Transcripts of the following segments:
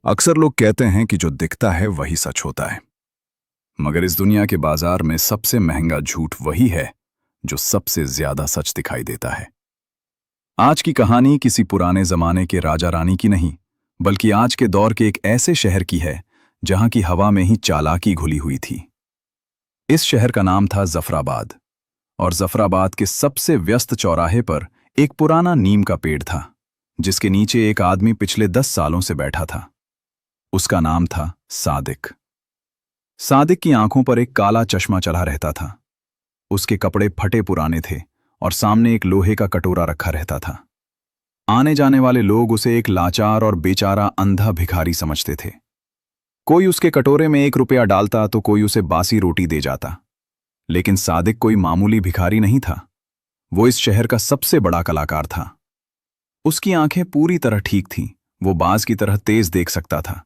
अक्सर लोग कहते हैं कि जो दिखता है वही सच होता है। मगर इस दुनिया के बाजार में सबसे महंगा झूठ वही है जो सबसे ज्यादा सच दिखाई देता है। आज की कहानी किसी पुराने जमाने के राजा रानी की नहीं, बल्कि आज के दौर के एक ऐसे शहर की है जहां की हवा में ही चालाकी घुली हुई थी। इस शहर का नाम था जफराबाद, और जफराबाद के सबसे व्यस्त चौराहे पर एक पुराना नीम का पेड़ था, जिसके नीचे एक आदमी पिछले 10 सालों से बैठा था। उसका नाम था सादिक। सादिक की आंखों पर एक काला चश्मा चढ़ा रहता था। उसके कपड़े फटे पुराने थे और सामने एक लोहे का कटोरा रखा रहता था। आने जाने वाले लोग उसे एक लाचार और बेचारा अंधा भिखारी समझते थे। कोई उसके कटोरे में 1 रुपया डालता तो कोई उसे बासी रोटी दे जाता। लेकिन सादिक कोई मामूली भिखारी नहीं था। वो इस शहर का सबसे बड़ा कलाकार था। उसकी आंखें पूरी तरह ठीक थीं। वो बाज की तरह तेज देख सकता था।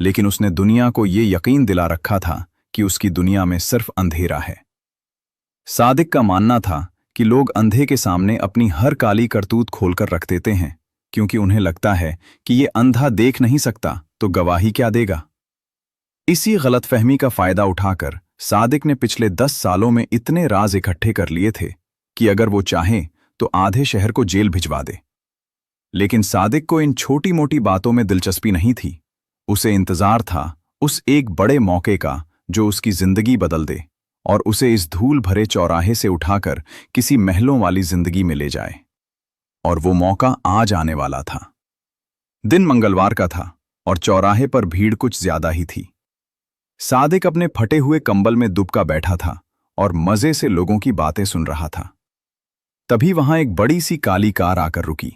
लेकिन उसने दुनिया को ये यकीन दिला रखा था कि उसकी दुनिया में सिर्फ अंधेरा है। सादिक का मानना था कि लोग अंधे के सामने अपनी हर काली करतूत खोलकर रख देते हैं, क्योंकि उन्हें लगता है कि ये अंधा देख नहीं सकता तो गवाही क्या देगा। इसी गलतफहमी का फायदा उठाकर सादिक ने पिछले 10 सालों में इतने राज इकट्ठे कर लिए थे कि अगर वो चाहे तो आधे शहर को जेल भिजवा दे। लेकिन सादिक को इन छोटी मोटी बातों में दिलचस्पी नहीं थी। उसे इंतजार था उस एक बड़े मौके का जो उसकी जिंदगी बदल दे और उसे इस धूल भरे चौराहे से उठाकर किसी महलों वाली जिंदगी में ले जाए। और वो मौका आज आने वाला था। दिन मंगलवार का था और चौराहे पर भीड़ कुछ ज्यादा ही थी। सादिक अपने फटे हुए कंबल में दुबका बैठा था और मजे से लोगों की बातें सुन रहा था। तभी वहां एक बड़ी सी काली कार आकर रुकी।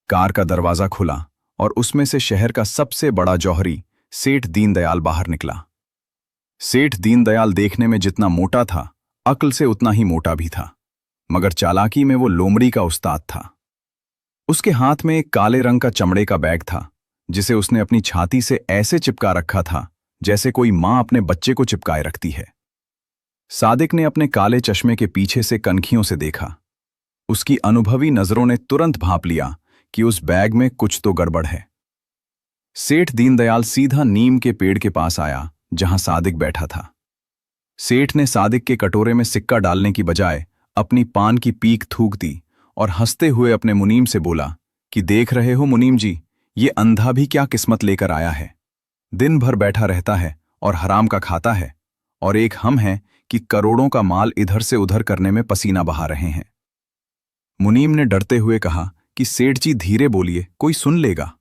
कार का दरवाजा खुला और उसमें से शहर का सबसे बड़ा जौहरी सेठ दीनदयाल बाहर निकला। सेठ दीनदयाल देखने में जितना मोटा था, अक्ल से उतना ही मोटा भी था, मगर चालाकी में वो लोमड़ी का उस्ताद था। उसके हाथ में एक काले रंग का चमड़े का बैग था, जिसे उसने अपनी छाती से ऐसे चिपका रखा था जैसे कोई मां अपने बच्चे को चिपकाए रखती है। सादिक ने अपने काले चश्मे के पीछे से कनखियों से देखा। उसकी अनुभवी नजरों ने तुरंत भांप लिया कि उस बैग में कुछ तो गड़बड़ है। सेठ दीनदयाल सीधा नीम के पेड़ के पास आया जहां सादिक बैठा था। सेठ ने सादिक के कटोरे में सिक्का डालने की बजाय अपनी पान की पीक थूक दी और हंसते हुए अपने मुनीम से बोला कि देख रहे हो मुनीम जी, ये अंधा भी क्या किस्मत लेकर आया है। दिन भर बैठा रहता है और हराम का खाता है, और एक हम हैं कि करोड़ों का माल इधर से उधर करने में पसीना बहा रहे हैं। मुनीम ने डरते हुए कहा कि सेठ जी धीरे बोलिए, कोई सुन लेगा।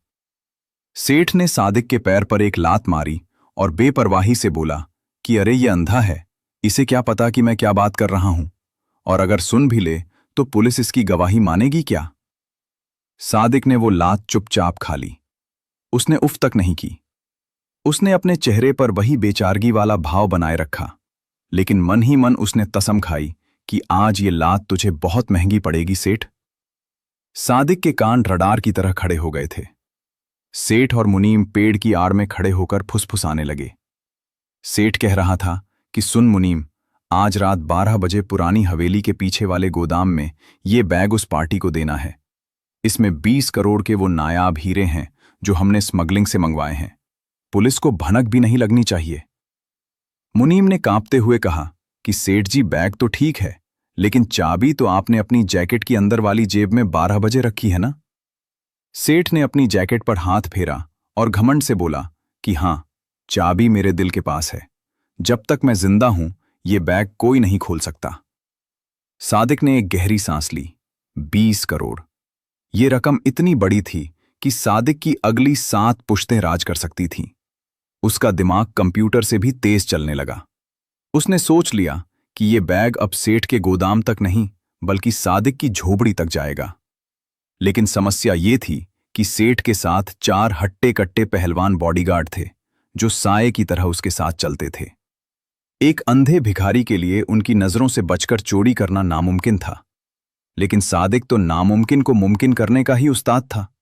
सेठ ने सादिक के पैर पर एक लात मारी और बेपरवाही से बोला कि अरे ये अंधा है, इसे क्या पता कि मैं क्या बात कर रहा हूं, और अगर सुन भी ले तो पुलिस इसकी गवाही मानेगी क्या। सादिक ने वो लात चुपचाप खा ली। उसने उफ तक नहीं की। उसने अपने चेहरे पर वही बेचारगी वाला भाव बनाए रखा, लेकिन मन ही मन उसने कसम खाई कि आज ये लात तुझे बहुत महंगी पड़ेगी सेठ। सादिक के कान रडार की तरह खड़े हो गए थे। सेठ और मुनीम पेड़ की आड़ में खड़े होकर फुसफुसाने लगे। सेठ कह रहा था कि सुन मुनीम, आज रात 12 बजे पुरानी हवेली के पीछे वाले गोदाम में ये बैग उस पार्टी को देना है। इसमें 20 करोड़ के वो नायाब हीरे हैं जो हमने स्मगलिंग से मंगवाए हैं। पुलिस को भनक भी नहीं लगनी चाहिए। मुनीम ने कांपते हुए कहा कि सेठ जी, बैग तो ठीक है, लेकिन चाबी तो आपने अपनी जैकेट की अंदर वाली जेब में 12 बजे रखी है ना। सेठ ने अपनी जैकेट पर हाथ फेरा और घमंड से बोला कि हां, चाबी मेरे दिल के पास है। जब तक मैं जिंदा हूं ये बैग कोई नहीं खोल सकता। सादिक ने एक गहरी सांस ली। 20 करोड़, ये रकम इतनी बड़ी थी कि सादिक की अगली 7 पुश्तें राज कर सकती थीं। उसका दिमाग कंप्यूटर से भी तेज चलने लगा। उसने सोच लिया कि ये बैग अब सेठ के गोदाम तक नहीं, बल्कि सादिक की झोपड़ी तक जाएगा। लेकिन समस्या ये थी कि सेठ के साथ 4 हट्टे-कट्टे पहलवान बॉडीगार्ड थे, जो साए की तरह उसके साथ चलते थे। एक अंधे भिखारी के लिए उनकी नजरों से बचकर चोरी करना नामुमकिन था, लेकिन सादिक तो नामुमकिन को मुमकिन करने का ही उस्ताद था।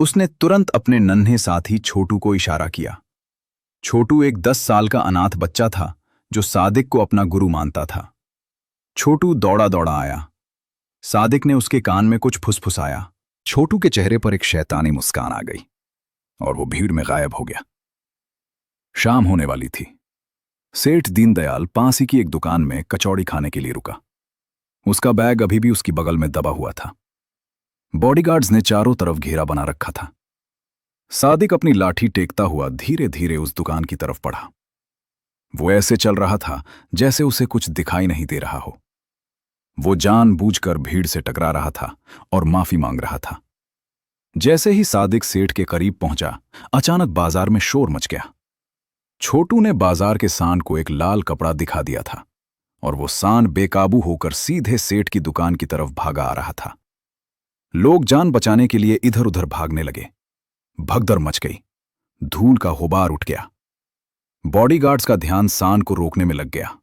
उसने तुरंत अपने नन्हे साथी छोटू को इशारा किया। छोटू एक 10 साल का अनाथ बच्चा था जो सादिक को अपना गुरु मानता था। छोटू दौड़ा दौड़ा आया। सादिक ने उसके कान में कुछ फुसफुसाया। छोटू के चेहरे पर एक शैतानी मुस्कान आ गई और वो भीड़ में गायब हो गया। शाम होने वाली थी। सेठ दीनदयाल पास ही की एक दुकान में कचौड़ी खाने के लिए रुका। उसका बैग अभी भी उसकी बगल में दबा हुआ था। बॉडीगार्ड्स ने चारों तरफ घेरा बना रखा था। सादिक अपनी लाठी टेकता हुआ धीरे धीरे उस दुकान की तरफ बढ़ा। वो ऐसे चल रहा था जैसे उसे कुछ दिखाई नहीं दे रहा हो। वो जानबूझकर भीड़ से टकरा रहा था और माफी मांग रहा था। जैसे ही सादिक सेठ के करीब पहुंचा, अचानक बाजार में शोर मच गया। छोटू ने बाजार के सांड को एक लाल कपड़ा दिखा दिया था और वो सांड बेकाबू होकर सीधे सेठ की दुकान की तरफ भागा आ रहा था। लोग जान बचाने के लिए इधर उधर भागने लगे। भगदड़ मच गई। धूल का गुबार उठ गया। बॉडीगार्ड्स का ध्यान सांड को रोकने में लग गया।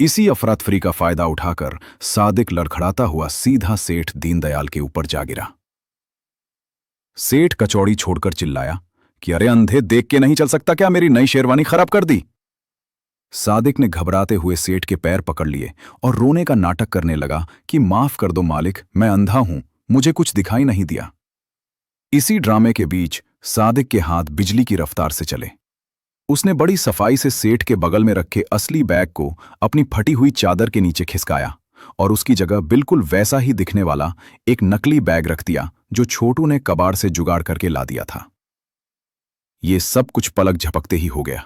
इसी अफरातफरी का फायदा उठाकर सादिक लड़खड़ाता हुआ सीधा सेठ दीनदयाल के ऊपर जा गिरा। सेठ कचौड़ी छोड़कर चिल्लाया कि अरे अंधे, देख के नहीं चल सकता क्या? मेरी नई शेरवानी खराब कर दी। सादिक ने घबराते हुए सेठ के पैर पकड़ लिए और रोने का नाटक करने लगा कि माफ कर दो मालिक, मैं अंधा हूं, मुझे कुछ दिखाई नहीं दिया। इसी ड्रामे के बीच सादिक के हाथ बिजली की रफ्तार से चले। उसने बड़ी सफाई से सेठ के बगल में रखे असली बैग को अपनी फटी हुई चादर के नीचे खिसकाया और उसकी जगह बिल्कुल वैसा ही दिखने वाला एक नकली बैग रख दिया जो छोटू ने कबाड़ से जुगाड़ करके ला दिया था। ये सब कुछ पलक झपकते ही हो गया।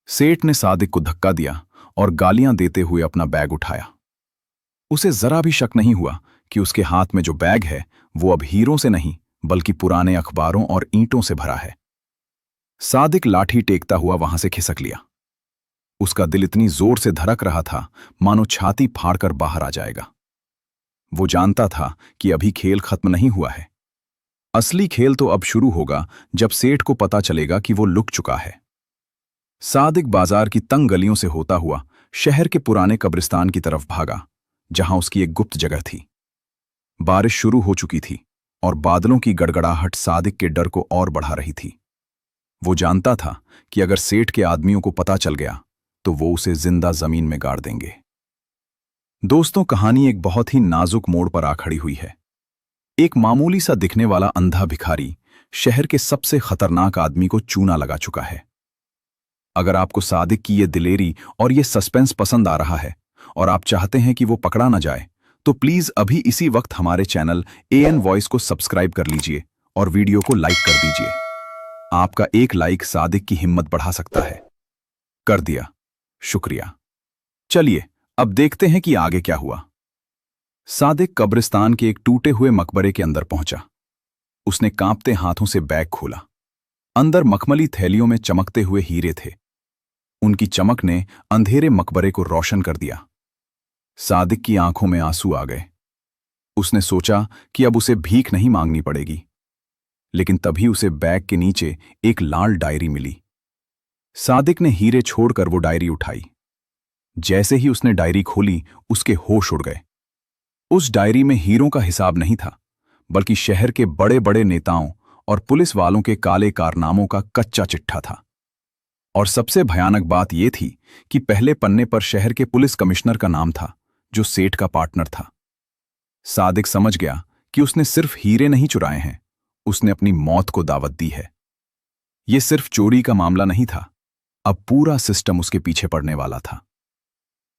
सेठ ने सादिक को धक्का दिया और गालियां देते हुए अपना बैग उठाया। उसे जरा भी शक नहीं हुआ कि उसके हाथ में जो बैग है वो अब हीरों से नहीं बल्कि पुराने अखबारों और ईंटों से भरा है। सादिक लाठी टेकता हुआ वहां से खिसक लिया। उसका दिल इतनी जोर से धड़क रहा था मानो छाती फाड़कर बाहर आ जाएगा। वो जानता था कि अभी खेल खत्म नहीं हुआ है। असली खेल तो अब शुरू होगा जब सेठ को पता चलेगा कि वो लुक चुका है। सादिक बाजार की तंग गलियों से होता हुआ शहर के पुराने कब्रिस्तान की तरफ भागा, जहां उसकी एक गुप्त जगह थी। बारिश शुरू हो चुकी थी और बादलों की गड़गड़ाहट सादिक के डर को और बढ़ा रही थी। वो जानता था कि अगर सेठ के आदमियों को पता चल गया तो वो उसे जिंदा जमीन में गाड़ देंगे। दोस्तों, कहानी एक बहुत ही नाजुक मोड़ पर आ खड़ी हुई है। एक मामूली सा दिखने वाला अंधा भिखारी शहर के सबसे खतरनाक आदमी को चूना लगा चुका है। अगर आपको सादिक की ये दिलेरी और ये सस्पेंस पसंद आ रहा है और आप चाहते हैं कि वो पकड़ा ना जाए, तो प्लीज अभी इसी वक्त हमारे चैनल एएन वॉइस को सब्सक्राइब कर लीजिए और वीडियो को लाइक कर दीजिए। आपका एक लाइक सादिक की हिम्मत बढ़ा सकता है। कर दिया, शुक्रिया। चलिए अब देखते हैं कि आगे क्या हुआ। सादिक कब्रिस्तान के एक टूटे हुए मकबरे के अंदर पहुंचा। उसने कांपते हाथों से बैग खोला। अंदर मखमली थैलियों में चमकते हुए हीरे थे। उनकी चमक ने अंधेरे मकबरे को रोशन कर दिया। सादिक की आंखों में आंसू आ गए। उसने सोचा कि अब उसे भीख नहीं मांगनी पड़ेगी, लेकिन तभी उसे बैग के नीचे एक लाल डायरी मिली। सादिक ने हीरे छोड़कर वो डायरी उठाई। जैसे ही उसने डायरी खोली, उसके होश उड़ गए। उस डायरी में हीरों का हिसाब नहीं था, बल्कि शहर के बड़े बड़े नेताओं और पुलिस वालों के काले कारनामों का कच्चा चिट्ठा था। और सबसे भयानक बात यह थी कि पहले पन्ने पर शहर के पुलिस कमिश्नर का नाम था, जो सेठ का पार्टनर था। सादिक समझ गया कि उसने सिर्फ हीरे नहीं चुराए हैं, उसने अपनी मौत को दावत दी है। यह सिर्फ चोरी का मामला नहीं था, अब पूरा सिस्टम उसके पीछे पड़ने वाला था।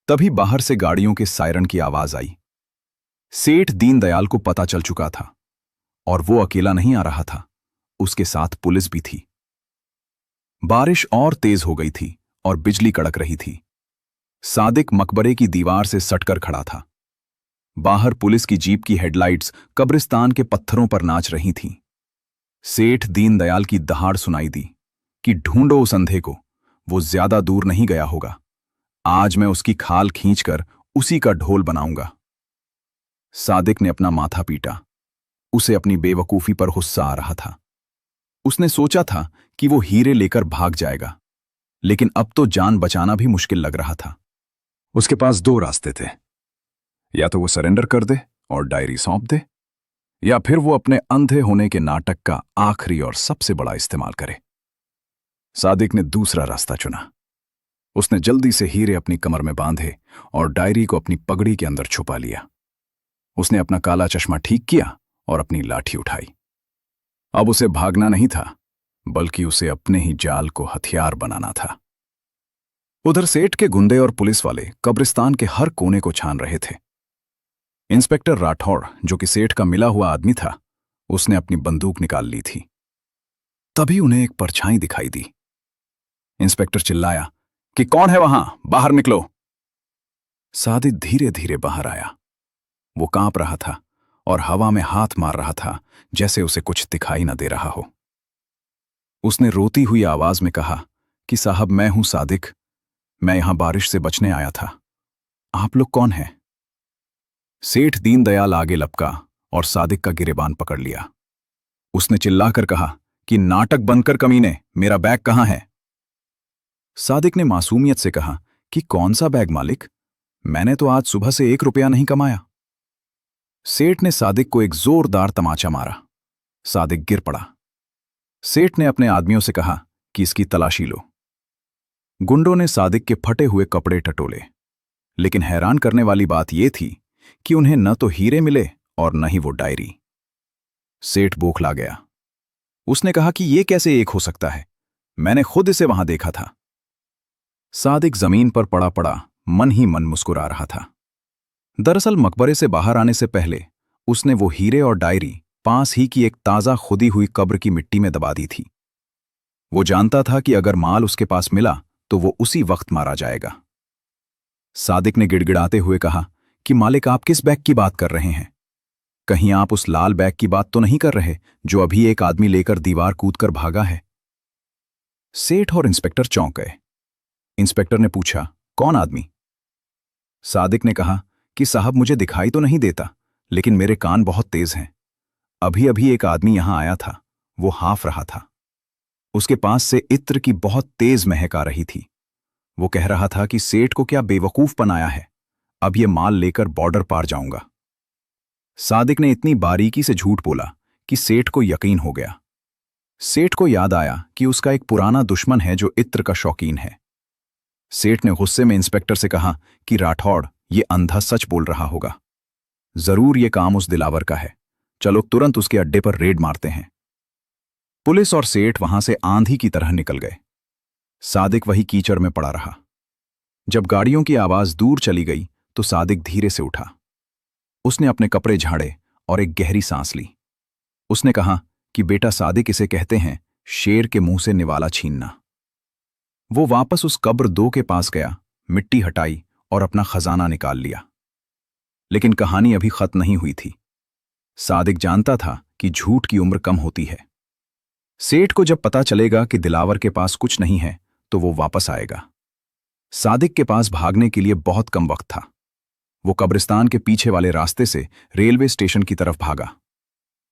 तभी बाहर से गाड़ियों के सायरन की आवाज आई। सेठ दीनदयाल को पता चल चुका था और वो अकेला नहीं आ रहा था, उसके साथ पुलिस भी थी। बारिश और तेज हो गई थी और बिजली कड़क रही थी। सादिक मकबरे की दीवार से सटकर खड़ा था। बाहर पुलिस की जीप की हेडलाइट्स कब्रिस्तान के पत्थरों पर नाच रही थीं। सेठ दीनदयाल की दहाड़ सुनाई दी कि ढूंढो उस अंधे को, वो ज्यादा दूर नहीं गया होगा। आज मैं उसकी खाल खींचकर उसी का ढोल बनाऊंगा। सादिक ने अपना माथा पीटा। उसे अपनी बेवकूफी पर गुस्सा आ रहा था। उसने सोचा था कि वो हीरे लेकर भाग जाएगा, लेकिन अब तो जान बचाना भी मुश्किल लग रहा था। उसके पास दो रास्ते थे, या तो वो सरेंडर कर दे और डायरी सौंप दे, या फिर वो अपने अंधे होने के नाटक का आखिरी और सबसे बड़ा इस्तेमाल करे। सादिक ने दूसरा रास्ता चुना। उसने जल्दी से हीरे अपनी कमर में बांधे और डायरी को अपनी पगड़ी के अंदर छुपा लिया। उसने अपना काला चश्मा ठीक किया और अपनी लाठी उठाई। अब उसे भागना नहीं था, बल्कि उसे अपने ही जाल को हथियार बनाना था। उधर सेठ के गुंडे और पुलिस वाले कब्रिस्तान के हर कोने को छान रहे थे। इंस्पेक्टर राठौड़, जो कि सेठ का मिला हुआ आदमी था, उसने अपनी बंदूक निकाल ली थी। तभी उन्हें एक परछाई दिखाई दी। इंस्पेक्टर चिल्लाया कि कौन है वहां, बाहर निकलो। सादिक धीरे धीरे बाहर आया। वो कांप रहा था और हवा में हाथ मार रहा था, जैसे उसे कुछ दिखाई न दे रहा हो। उसने रोती हुई आवाज में कहा कि साहब, मैं हूं सादिक, मैं यहां बारिश से बचने आया था। आप लोग कौन हैं? सेठ दीनदयाल आगे लपका और सादिक का गिरेबान पकड़ लिया। उसने चिल्लाकर कहा कि नाटक बंद कर कमीने, मेरा बैग कहां है? सादिक ने मासूमियत से कहा कि कौन सा बैग मालिक, मैंने तो आज सुबह से 1 रुपया नहीं कमाया। सेठ ने सादिक को एक जोरदार तमाचा मारा। सादिक गिर पड़ा। सेठ ने अपने आदमियों से कहा कि इसकी तलाशी लो। गुंडों ने सादिक के फटे हुए कपड़े टटोले, लेकिन हैरान करने वाली बात यह थी कि उन्हें न तो हीरे मिले और न ही वो डायरी। सेठ बौखला गया। उसने कहा कि यह कैसे एक हो सकता है, मैंने खुद इसे वहां देखा था। सादिक जमीन पर पड़ा पड़ा मन ही मन मुस्कुरा रहा था। दरअसल मकबरे से बाहर आने से पहले उसने वो हीरे और डायरी पास ही की एक ताजा खुदी हुई कब्र की मिट्टी में दबा दी थी। वो जानता था कि अगर माल उसके पास मिला तो वो उसी वक्त मारा जाएगा। सादिक ने गिड़गिड़ाते हुए कहा कि मालिक, आप किस बैग की बात कर रहे हैं? कहीं आप उस लाल बैग की बात तो नहीं कर रहे जो अभी एक आदमी लेकर दीवार कूदकर भागा है? सेठ और इंस्पेक्टर चौंक गए। इंस्पेक्टर ने पूछा, कौन आदमी? सादिक ने कहा कि साहब, मुझे दिखाई तो नहीं देता, लेकिन मेरे कान बहुत तेज हैं। अभी अभी एक आदमी यहां आया था, वो हाफ रहा था। उसके पास से इत्र की बहुत तेज महक आ रही थी। वो कह रहा था कि सेठ को क्या बेवकूफ बनाया है, अब ये माल लेकर बॉर्डर पार जाऊंगा। सादिक ने इतनी बारीकी से झूठ बोला कि सेठ को यकीन हो गया। सेठ को याद आया कि उसका एक पुराना दुश्मन है जो इत्र का शौकीन है। सेठ ने गुस्से में इंस्पेक्टर से कहा कि राठौड़, ये अंधा सच बोल रहा होगा। जरूर ये काम उस दिलावर का है, चलो तुरंत उसके अड्डे पर रेड मारते हैं। पुलिस और सेठ वहां से आंधी की तरह निकल गए। सादिक वही कीचड़ में पड़ा रहा। जब गाड़ियों की आवाज दूर चली गई तो सादिक धीरे से उठा। उसने अपने कपड़े झाड़े और एक गहरी सांस ली। उसने कहा कि बेटा सादिक, इसे कहते हैं शेर के मुंह से निवाला छीनना। वो वापस उस कब्र 2 के पास गया, मिट्टी हटाई और अपना खजाना निकाल लिया। लेकिन कहानी अभी खत्म नहीं हुई थी। सादिक जानता था कि झूठ की उम्र कम होती है। सेठ को जब पता चलेगा कि दिलावर के पास कुछ नहीं है तो वो वापस आएगा। सादिक के पास भागने के लिए बहुत कम वक्त था। वो कब्रिस्तान के पीछे वाले रास्ते से रेलवे स्टेशन की तरफ भागा।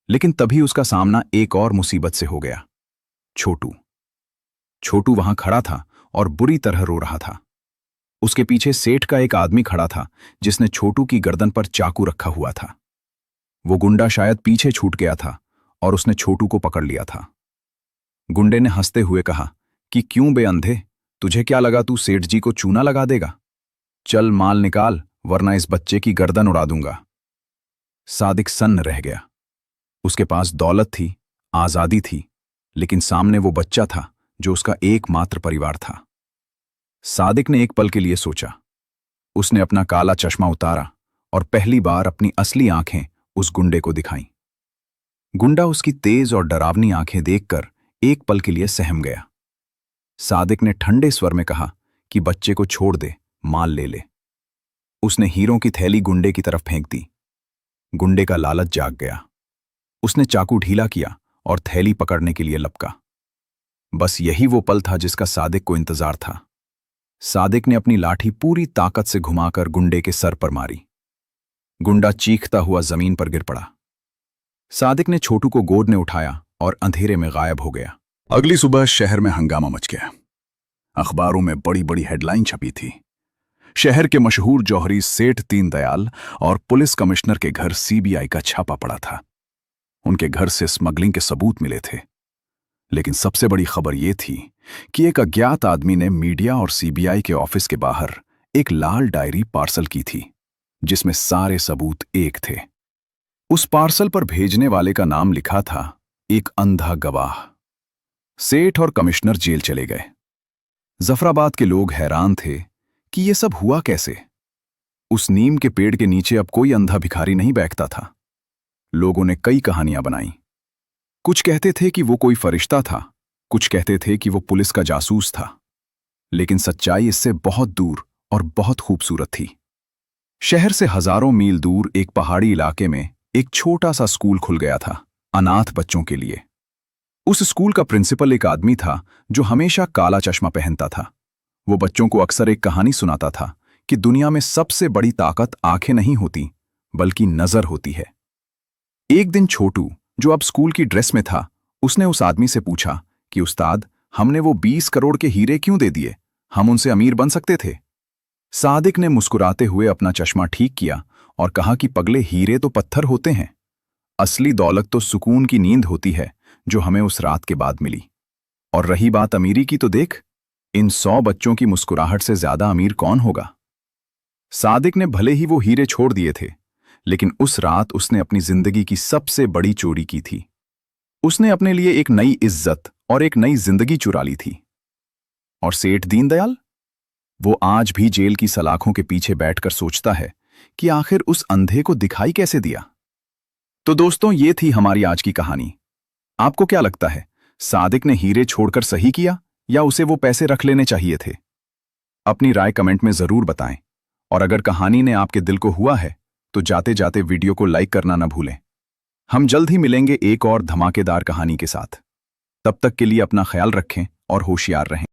लेकिन तभी उसका सामना एक और मुसीबत से हो गया। छोटू। छोटू वहां खड़ा था और बुरी तरह रो रहा था। उसके पीछे सेठ का एक आदमी खड़ा था जिसने छोटू की गर्दन पर चाकू रखा हुआ था। वो गुंडा शायद पीछे छूट गया था और उसने छोटू को पकड़ लिया था। गुंडे ने हंसते हुए कहा कि क्यों बे अंधे, तुझे क्या लगा तू सेठ जी को चूना लगा देगा? चल माल निकाल, वरना इस बच्चे की गर्दन उड़ा दूंगा। सादिक सन्न रह गया। उसके पास दौलत थी, आजादी थी, लेकिन सामने वो बच्चा था जो उसका एकमात्र परिवार था। सादिक ने एक पल के लिए सोचा। उसने अपना काला चश्मा उतारा और पहली बार अपनी असली आंखें उस गुंडे को दिखाईं। गुंडा उसकी तेज और डरावनी आंखें देखकर एक पल के लिए सहम गया। सादिक ने ठंडे स्वर में कहा कि बच्चे को छोड़ दे, माल ले ले। उसने हीरों की थैली गुंडे की तरफ फेंक दी। गुंडे का लालच जाग गया। उसने चाकू ढीला किया और थैली पकड़ने के लिए लपका। बस यही वो पल था जिसका सादिक को इंतजार था। सादिक ने अपनी लाठी पूरी ताकत से घुमाकर गुंडे के सर पर मारी। गुंडा चीखता हुआ जमीन पर गिर पड़ा। सादिक ने छोटू को गोद में उठाया और अंधेरे में गायब हो गया। अगली सुबह शहर में हंगामा मच गया। अखबारों में बड़ी बड़ी हेडलाइन छपी थी। शहर के मशहूर जौहरी सेठ दीनदयाल और पुलिस कमिश्नर के घर सीबीआई का छापा पड़ा था। उनके घर से स्मगलिंग के सबूत मिले थे। लेकिन सबसे बड़ी खबर यह थी कि एक अज्ञात आदमी ने मीडिया और सीबीआई के ऑफिस के बाहर एक लाल डायरी पार्सल की थी, जिसमें सारे सबूत एक थे। उस पार्सल पर भेजने वाले का नाम लिखा था एक अंधा गवाह। सेठ और कमिश्नर जेल चले गए। जफराबाद के लोग हैरान थे कि ये सब हुआ कैसे। उस नीम के पेड़ के नीचे अब कोई अंधा भिखारी नहीं बैठता था। लोगों ने कई कहानियां बनाई। कुछ कहते थे कि वो कोई फरिश्ता था, कुछ कहते थे कि वो पुलिस का जासूस था। लेकिन सच्चाई इससे बहुत दूर और बहुत खूबसूरत थी। शहर से हजारों मील दूर एक पहाड़ी इलाके में एक छोटा सा स्कूल खुल गया था, अनाथ बच्चों के लिए। उस स्कूल का प्रिंसिपल एक आदमी था जो हमेशा काला चश्मा पहनता था। वो बच्चों को अक्सर एक कहानी सुनाता था कि दुनिया में सबसे बड़ी ताकत आंखें नहीं होती, बल्कि नजर होती है। एक दिन छोटू, जो अब स्कूल की ड्रेस में था, उसने उस आदमी से पूछा कि उस्ताद, हमने वो 20 करोड़ के हीरे क्यों दे दिए? हम उनसे अमीर बन सकते थे। सादिक ने मुस्कुराते हुए अपना चश्मा ठीक किया और कहा कि पगले, हीरे तो पत्थर होते हैं। असली दौलत तो सुकून की नींद होती है जो हमें उस रात के बाद मिली। और रही बात अमीरी की, तो देख, इन 100 बच्चों की मुस्कुराहट से ज्यादा अमीर कौन होगा? सादिक ने भले ही वो हीरे छोड़ दिए थे, लेकिन उस रात उसने अपनी जिंदगी की सबसे बड़ी चोरी की थी। उसने अपने लिए एक नई इज्जत और एक नई जिंदगी चुरा ली थी। और सेठ दीनदयाल, वो आज भी जेल की सलाखों के पीछे बैठकर सोचता है कि आखिर उस अंधे को दिखाई कैसे दिया। तो दोस्तों, ये थी हमारी आज की कहानी। आपको क्या लगता है, सादिक ने हीरे छोड़कर सही किया या उसे वो पैसे रख लेने चाहिए थे? अपनी राय कमेंट में जरूर बताएं। और अगर कहानी ने आपके दिल को हुआ है तो जाते जाते वीडियो को लाइक करना न भूलें। हम जल्द ही मिलेंगे एक और धमाकेदार कहानी के साथ। तब तक के लिए अपना ख्याल रखें और होशियार रहें।